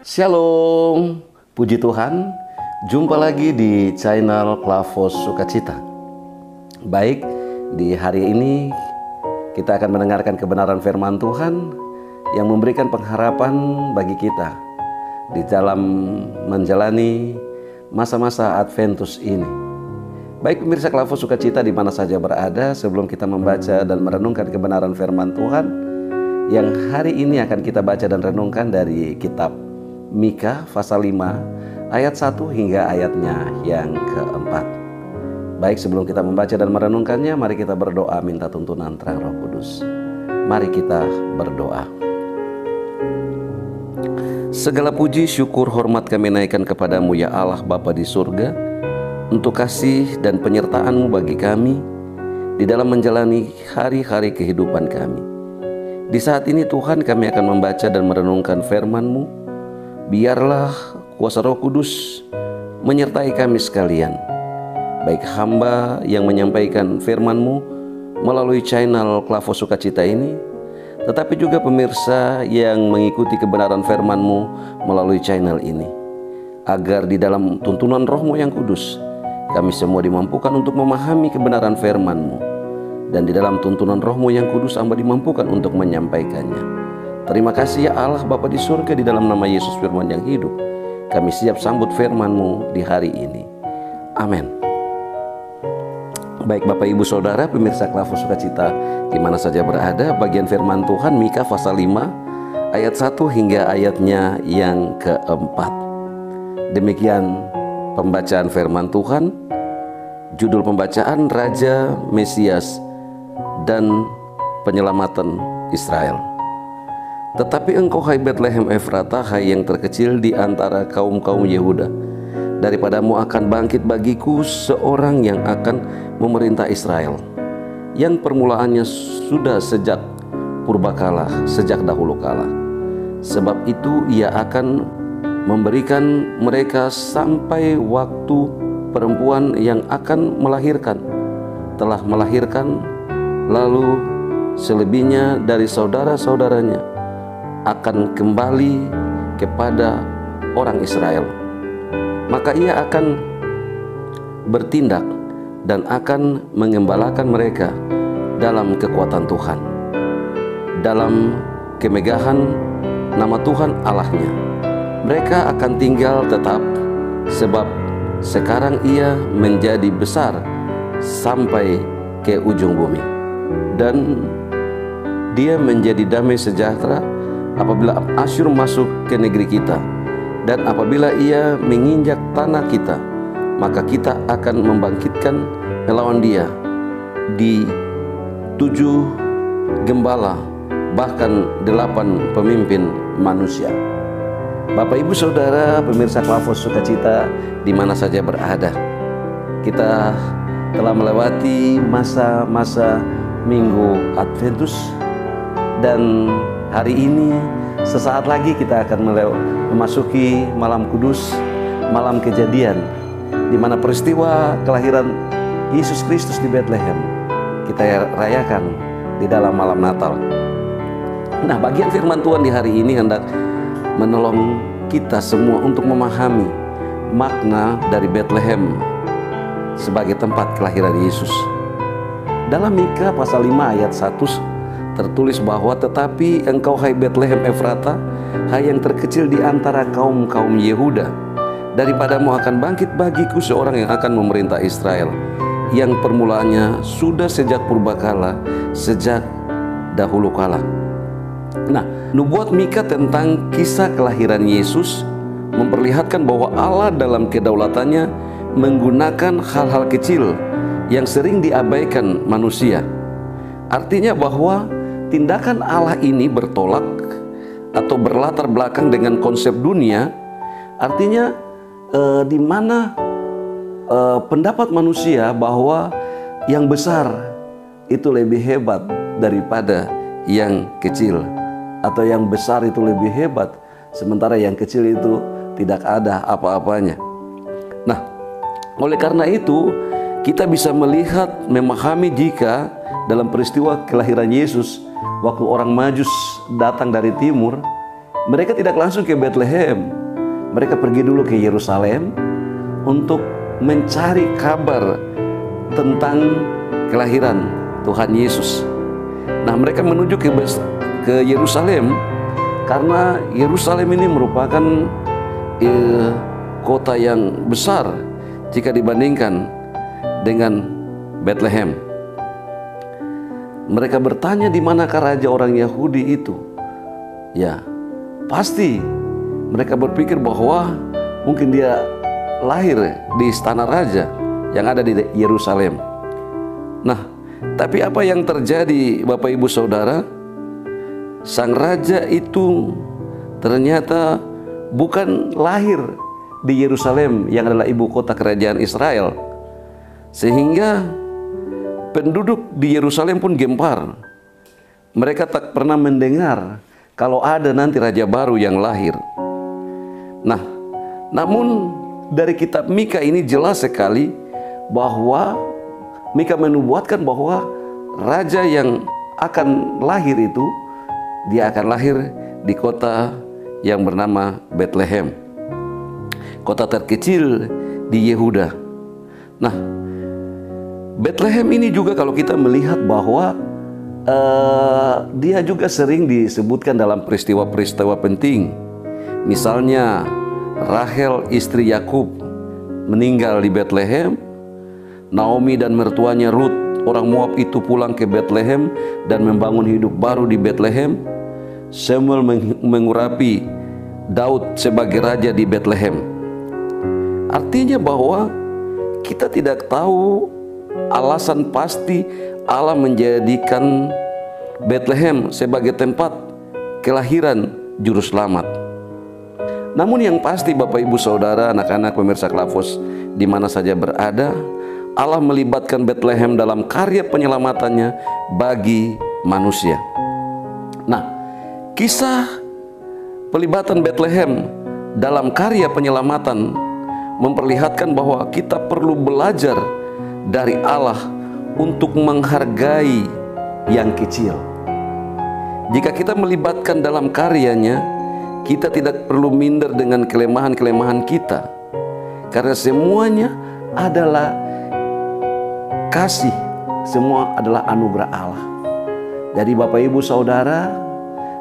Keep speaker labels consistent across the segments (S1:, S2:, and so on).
S1: Shalom, puji Tuhan, jumpa lagi di channel Klavos Sukacita. Baik, di hari ini kita akan mendengarkan kebenaran firman Tuhan yang memberikan pengharapan bagi kita di dalam menjalani masa-masa Adventus ini. Baik pemirsa Klavos Sukacita di mana saja berada, sebelum kita membaca dan merenungkan kebenaran firman Tuhan yang hari ini akan kita baca dan renungkan dari kitab Mika pasal 5 ayat 1 hingga ayatnya yang keempat. Baik, sebelum kita membaca dan merenungkannya, mari kita berdoa minta tuntunan terang Roh Kudus. Mari kita berdoa. Segala puji, syukur, hormat kami naikkan kepadamu ya Allah Bapa di surga, untuk kasih dan penyertaan-Mu bagi kami di dalam menjalani hari-hari kehidupan kami. Di saat ini Tuhan, kami akan membaca dan merenungkan firman-Mu. Biarlah kuasa Roh Kudus menyertai kami sekalian, baik hamba yang menyampaikan firman-Mu melalui channel Klavos Sukacita ini, tetapi juga pemirsa yang mengikuti kebenaran firman-Mu melalui channel ini, agar di dalam tuntunan Roh-Mu yang kudus, kami semua dimampukan untuk memahami kebenaran firman-Mu, dan di dalam tuntunan Roh-Mu yang kudus hamba dimampukan untuk menyampaikannya. Terima kasih ya Allah Bapa di surga, di dalam nama Yesus firman yang hidup, kami siap sambut firman-Mu di hari ini. Amin. Baik Bapak Ibu Saudara pemirsa Klavos Sukacita di mana saja berada, bagian firman Tuhan Mika pasal 5 ayat 1 hingga ayatnya yang keempat. Demikian pembacaan firman Tuhan. Judul pembacaan Raja Mesias dan Penyelamatan Israel. Tetapi engkau hai Betlehem Efrata, hai yang terkecil di antara kaum-kaum Yehuda, daripadamu akan bangkit bagiku seorang yang akan memerintah Israel, yang permulaannya sudah sejak purbakala, sejak dahulu kala. Sebab itu ia akan memberikan mereka sampai waktu perempuan yang akan melahirkan telah melahirkan, lalu selebihnya dari saudara-saudaranya akan kembali kepada orang Israel. Maka ia akan bertindak dan akan mengembalakan mereka dalam kekuatan Tuhan, dalam kemegahan nama Tuhan Allahnya. Mereka akan tinggal tetap, sebab sekarang ia menjadi besar sampai ke ujung bumi, dan dia menjadi damai sejahtera apabila Asyur masuk ke negeri kita, dan apabila ia menginjak tanah kita, maka kita akan membangkitkan melawan dia di 7 gembala, bahkan 8 pemimpin manusia. Bapak Ibu Saudara pemirsa Klavos Sukacita di mana saja berada, kita telah melewati masa-masa Minggu Adventus, dan hari ini sesaat lagi kita akan memasuki malam kudus, malam kejadian, di mana peristiwa kelahiran Yesus Kristus di Bethlehem kita rayakan di dalam malam Natal. Nah, bagian firman Tuhan di hari ini hendak menolong kita semua untuk memahami makna dari Bethlehem sebagai tempat kelahiran Yesus. Dalam Mika pasal 5 ayat 1 tertulis bahwa tetapi engkau hai Betlehem Efrata, hai yang terkecil di antara kaum-kaum Yehuda, daripadamu akan bangkit bagiku seorang yang akan memerintah Israel, yang permulaannya sudah sejak purbakala, sejak dahulu kala. Nah, nubuat Mika tentang kisah kelahiran Yesus memperlihatkan bahwa Allah dalam kedaulatannya menggunakan hal-hal kecil yang sering diabaikan manusia. Artinya bahwa tindakan Allah ini bertolak atau berlatar belakang dengan konsep dunia. Artinya di mana pendapat manusia bahwa yang besar itu lebih hebat daripada yang kecil, atau yang besar itu lebih hebat sementara yang kecil itu tidak ada apa-apanya. Nah, oleh karena itu kita bisa melihat, memahami jika dalam peristiwa kelahiran Yesus, waktu orang Majus datang dari timur, mereka tidak langsung ke Bethlehem. Mereka pergi dulu ke Yerusalem untuk mencari kabar tentang kelahiran Tuhan Yesus. Nah, mereka menuju ke Yerusalem karena Yerusalem ini merupakan kota yang besar jika dibandingkan dengan Bethlehem. Mereka bertanya di manakah raja orang Yahudi itu. Ya, pasti mereka berpikir bahwa mungkin dia lahir di istana raja yang ada di Yerusalem. Nah, tapi apa yang terjadi Bapak Ibu Saudara? Sang raja itu ternyata bukan lahir di Yerusalem yang adalah ibu kota kerajaan Israel. Sehingga penduduk di Yerusalem pun gempar. Mereka tak pernah mendengar kalau ada nanti raja baru yang lahir. Nah, namun dari kitab Mika ini jelas sekali bahwa Mika menubuatkan bahwa raja yang akan lahir itu, dia akan lahir di kota yang bernama Bethlehem, kota terkecil di Yehuda. Nah, Bethlehem ini juga kalau kita melihat bahwa dia juga sering disebutkan dalam peristiwa-peristiwa penting. Misalnya Rahel istri Yakub meninggal di Bethlehem. Naomi dan mertuanya Ruth orang Moab itu pulang ke Bethlehem dan membangun hidup baru di Bethlehem. Samuel mengurapi Daud sebagai raja di Bethlehem. Artinya bahwa kita tidak tahu alasan pasti Allah menjadikan Bethlehem sebagai tempat kelahiran juru selamat. Namun yang pasti Bapak Ibu Saudara, anak-anak pemirsa Klavos di mana saja berada, Allah melibatkan Bethlehem dalam karya penyelamatannya bagi manusia. Nah, kisah pelibatan Bethlehem dalam karya penyelamatan memperlihatkan bahwa kita perlu belajar dari Allah untuk menghargai yang kecil. Jika kita melibatkan dalam karyanya, kita tidak perlu minder dengan kelemahan-kelemahan kita, karena semuanya adalah kasih, semua adalah anugerah Allah. Jadi Bapak Ibu Saudara,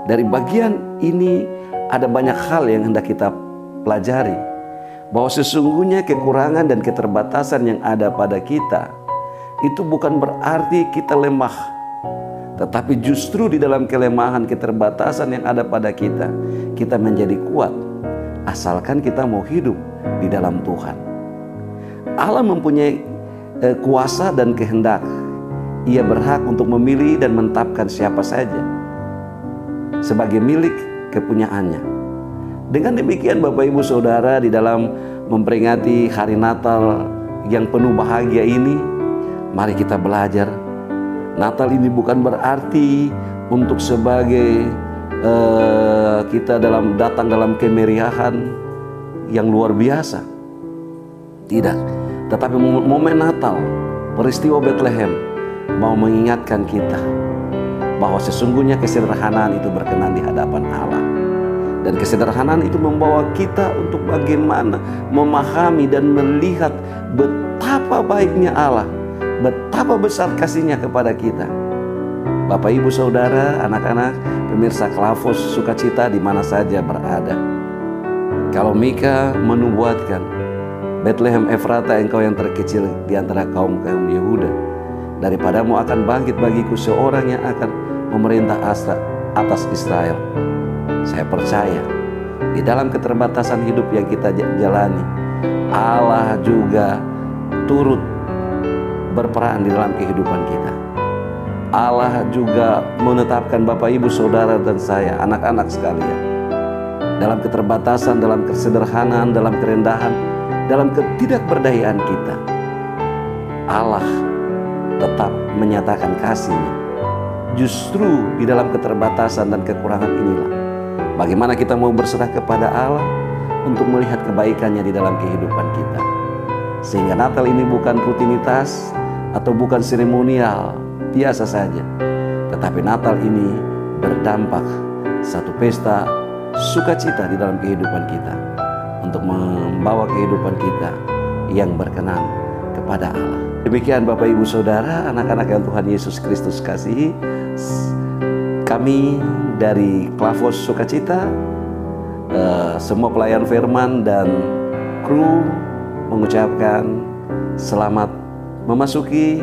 S1: dari bagian ini ada banyak hal yang hendak kita pelajari, bahwa sesungguhnya kekurangan dan keterbatasan yang ada pada kita itu bukan berarti kita lemah, tetapi justru di dalam kelemahan keterbatasan yang ada pada kita, kita menjadi kuat asalkan kita mau hidup di dalam Tuhan. Allah mempunyai kuasa dan kehendak. Ia berhak untuk memilih dan menetapkan siapa saja sebagai milik kepunyaannya. Dengan demikian Bapak Ibu Saudara, di dalam memperingati hari Natal yang penuh bahagia ini, mari kita belajar. Natal ini bukan berarti untuk sebagai kita datang dalam kemeriahan yang luar biasa. Tidak. Tetapi momen Natal, peristiwa Bethlehem mau mengingatkan kita bahwa sesungguhnya kesederhanaan itu berkenan di hadapan Allah. Dan kesederhanaan itu membawa kita untuk bagaimana memahami dan melihat betapa baiknya Allah, betapa besar kasihnya kepada kita. Bapak Ibu Saudara, anak-anak pemirsa Klavos Sukacita di mana saja berada, kalau Mika menubuatkan, Bethlehem Efrata, engkau yang terkecil di antara kaum Yehuda, daripadamu akan bangkit bagiku seorang yang akan memerintah atas Israel. Saya percaya di dalam keterbatasan hidup yang kita jalani, Allah juga turut berperan di dalam kehidupan kita. Allah juga menetapkan Bapak Ibu Saudara dan saya, anak-anak sekalian, dalam keterbatasan, dalam kesederhanaan, dalam kerendahan, dalam ketidakberdayaan kita, Allah tetap menyatakan kasih-Nya. Justru di dalam keterbatasan dan kekurangan inilah bagaimana kita mau berserah kepada Allah untuk melihat kebaikannya di dalam kehidupan kita. Sehingga Natal ini bukan rutinitas atau bukan seremonial biasa saja, tetapi Natal ini berdampak satu pesta sukacita di dalam kehidupan kita, untuk membawa kehidupan kita yang berkenan kepada Allah. Demikian Bapak Ibu Saudara, anak-anak yang Tuhan Yesus Kristus kasihi, kami dari Klavos Sukacita, semua pelayan firman dan kru mengucapkan selamat memasuki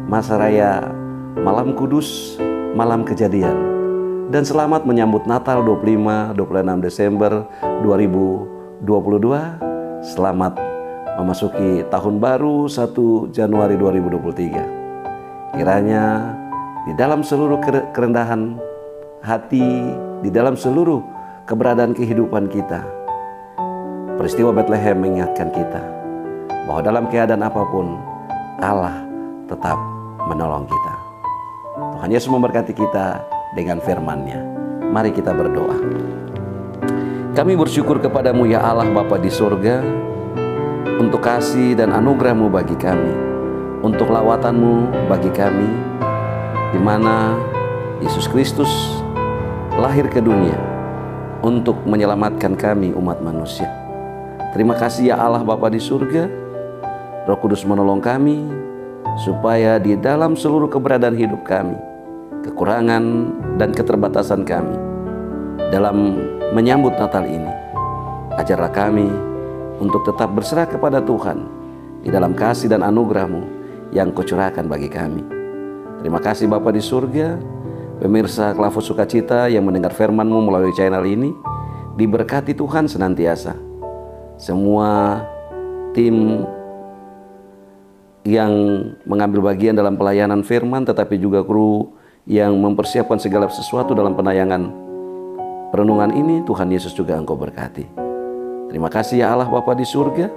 S1: masa raya Malam Kudus, Malam Kejadian, dan selamat menyambut Natal 25-26 Desember 2022. Selamat memasuki tahun baru 1 Januari 2023. Kiranya di dalam seluruh kerendahan hati, di dalam seluruh keberadaan kehidupan kita, peristiwa Bethlehem mengingatkan kita bahwa dalam keadaan apapun Allah tetap menolong kita. Tuhan Yesus memberkati kita dengan firman-Nya. Mari kita berdoa. Kami bersyukur kepadamu ya Allah Bapa di surga, untuk kasih dan anugerah-Mu bagi kami, untuk lawatan-Mu bagi kami, di mana Yesus Kristus lahir ke dunia untuk menyelamatkan kami umat manusia. Terima kasih ya Allah Bapa di surga. Roh Kudus menolong kami supaya di dalam seluruh keberadaan hidup kami, kekurangan dan keterbatasan kami dalam menyambut Natal ini, ajarlah kami untuk tetap berserah kepada Tuhan di dalam kasih dan anugerah-Mu yang Kau curahkan bagi kami. Terima kasih Bapa di surga. Pemirsa Klavos Sukacita yang mendengar firman-Mu melalui channel ini, diberkati Tuhan senantiasa. Semua tim yang mengambil bagian dalam pelayanan firman, tetapi juga kru yang mempersiapkan segala sesuatu dalam penayangan perenungan ini, Tuhan Yesus juga Engkau berkati. Terima kasih ya Allah Bapa di surga.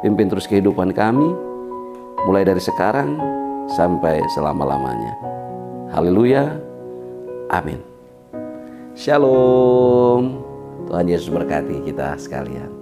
S1: Pimpin terus kehidupan kami, mulai dari sekarang sampai selama-lamanya. Haleluya. Amin. Shalom. Tuhan Yesus berkati kita sekalian.